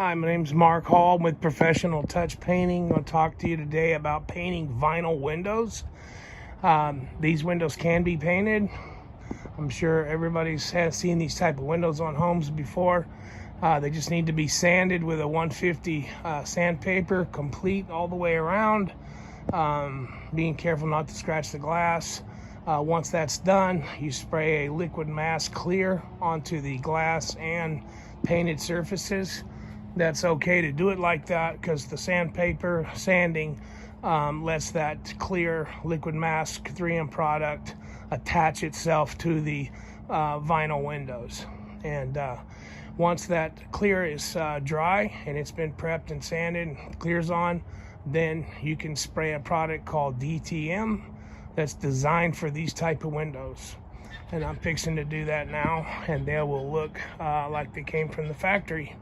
Hi, my name's Mark Hall with Professional Touch Painting. I'm going to talk to you today about painting vinyl windows. These windows can be painted. I'm sure everybody's has seen these type of windows on homes before. They just need to be sanded with a 150 sandpaper, complete all the way around. Being careful not to scratch the glass. Once that's done, you spray a liquid mask clear onto the glass and painted surfaces. That's okay to do it like that because the sandpaper sanding lets that clear liquid mask 3M product attach itself to the vinyl windows. And once that clear is dry and it's been prepped and sanded and clears on, then you can spray a product called DTM that's designed for these type of windows. And I'm fixing to do that now, and they will look like they came from the factory.